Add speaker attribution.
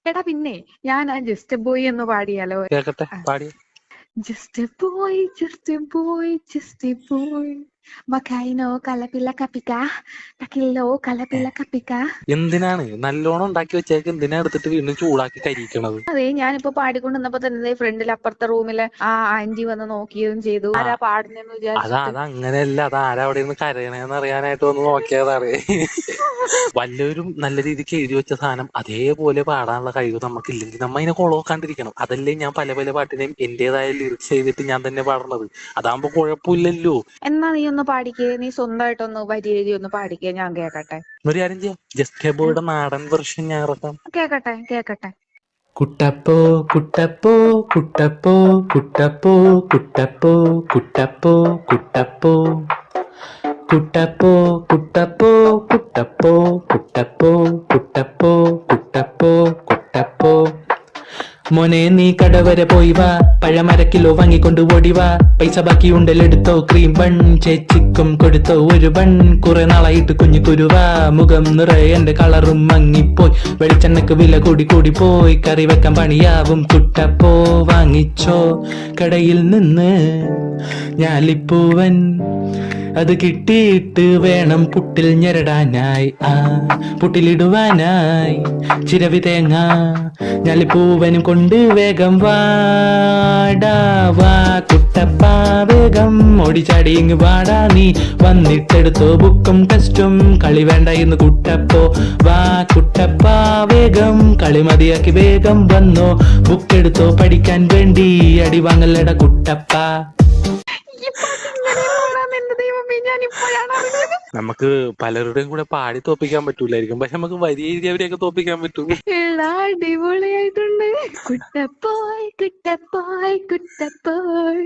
Speaker 1: എടാ പിന്നെ ഞാൻ ആ ജസ്റ്റ് ബോയ് എന്ന് പാടിയാലോ?
Speaker 2: കേക്കട്ടെ, പാടി.
Speaker 1: Just a boy, just a boy, just a boy. Makaino kalapila kapika, takilo kalapila kapika.
Speaker 2: എന്തിനാണ് നല്ലോണം ഉണ്ടാക്കി വെച്ചേക്ക്, എന്തിനാ എടുത്തിട്ട് വീണ്ടും ചൂടാക്കി കരിക്കണത്?
Speaker 1: അതെ, ഞാനിപ്പോ പാടിക്കൊണ്ടിരുന്നപ്പോ തന്നെ ഫ്രണ്ടിൽ അപ്പുറത്തെ റൂമിലെ ആ ആന്റി വന്ന് നോക്കിയതും ചെയ്തു. ആരാ പാടുന്നെന്ന് വിചാരിച്ചിട്ട്.
Speaker 2: അതങ്ങനെയല്ല, അത് ആരാ അവിടെ നിന്ന് കരയണേന്ന് അറിയാനായിട്ട് ഒന്ന് നോക്കിയതാണ്. വല്ലവരും നല്ല രീതിക്ക് എഴുതി വെച്ച സാധനം അതേപോലെ പാടാനുള്ള കഴിവ് നമുക്കില്ലെങ്കിൽ നമ്മ അതിനെ കൊളോക്കാണ്ടിരിക്കണം. അതല്ലേ ഞാൻ പല പല പാട്ടിനെയും എന്റേതായ ലിറിക്സ് ചെയ്തിട്ട് ഞാൻ തന്നെ പാടുന്നത്. അതാകുമ്പോ കുഴപ്പമില്ലല്ലോ.
Speaker 1: എന്നാ നീ ഒന്ന് പാടിക്കേ, നീ സ്വന്തമായിട്ടൊന്ന് വരി എഴുതി ഒന്ന് പാടിക്കേ, ഞാൻ കേക്കട്ടെ.
Speaker 2: ഒരു കാര്യം ചെയ്യാം, ജസ്റ്റ് എബോയുടെ നാടൻ വെർഷൻ ഞാൻ ഇറക്കാം.
Speaker 1: കേക്കട്ടെ കേക്കട്ടെ.
Speaker 3: കുട്ടപ്പോ കുട്ടപ്പോ കുട്ടപ്പോ കുട്ടപ്പോ കുട്ടപ്പോ കുട്ടപ്പോ കുട്ടപ്പോ കുട്ടപ്പോ കുട്ടപ്പോ കുട്ടപ്പോ കുട്ടപ്പോ കുട്ടപ്പോ കുട്ടപ്പോ കുട്ടപ്പോ മോനെ നീ കടവരെ പോയി വാ, പഴമര കിലോ വാങ്ങിക്കൊണ്ട് ഓടി വാ. പൈസ ബാക്കി ഉണ്ടലെടുത്തോ, ക്രീം ബൺ ചേച്ചിക്കും കൊടുത്തോ ഒരു ബൺ. കുറെ നാളായിട്ട് കുഞ്ഞു കുരുവാ, മുഖം നിറയെ എന്റെ കളറും മങ്ങിപ്പോയി. വെളിച്ചെണ്ണക്ക് വില കൂടി കൂടി പോയി, കറി വെക്കാൻ പണിയാവും. കുട്ടപ്പോ വാങ്ങിച്ചോ കടയിൽ നിന്ന് ഞാലിപ്പൂവൻ, അത് കിട്ടിയിട്ട് വേണം പുട്ടിൽ ഞെരടാനായി, പുട്ടിലിടുവാനായി ചിരവി തേങ്ങ. ഞാലിപ്പൂവനും കൊണ്ട് വേഗം വാടാ വാ കുട്ടപ്പാ, വേഗം ഓടിച്ചാടി ഇങ്ങ് വാടാ നീ. വന്നിട്ടെടുത്തോ ബുക്കും ടെസ്റ്റും, കളി വേണ്ട ഇന്ന് കുട്ടപ്പോ വാ കുട്ടപ്പാ. വേഗം കളി മതിയാക്കി വേഗം വന്നോ, ബുക്കെടുത്തോ പഠിക്കാൻ വേണ്ടി. അടി വാങ്ങല്ലട കുട്ടപ്പാ.
Speaker 2: നമുക്ക് പലരുടെയും കൂടെ പാടി തോപ്പിക്കാൻ പറ്റൂലായിരിക്കും, പക്ഷെ നമുക്ക് വരി എഴുതിയവരെയൊക്കെ തോപ്പിക്കാൻ പറ്റും.
Speaker 1: അടിപൊളിയായിട്ടുണ്ട്. കുട്ടപ്പോയ് കുട്ടപ്പോയ് കുട്ടപ്പോയ്.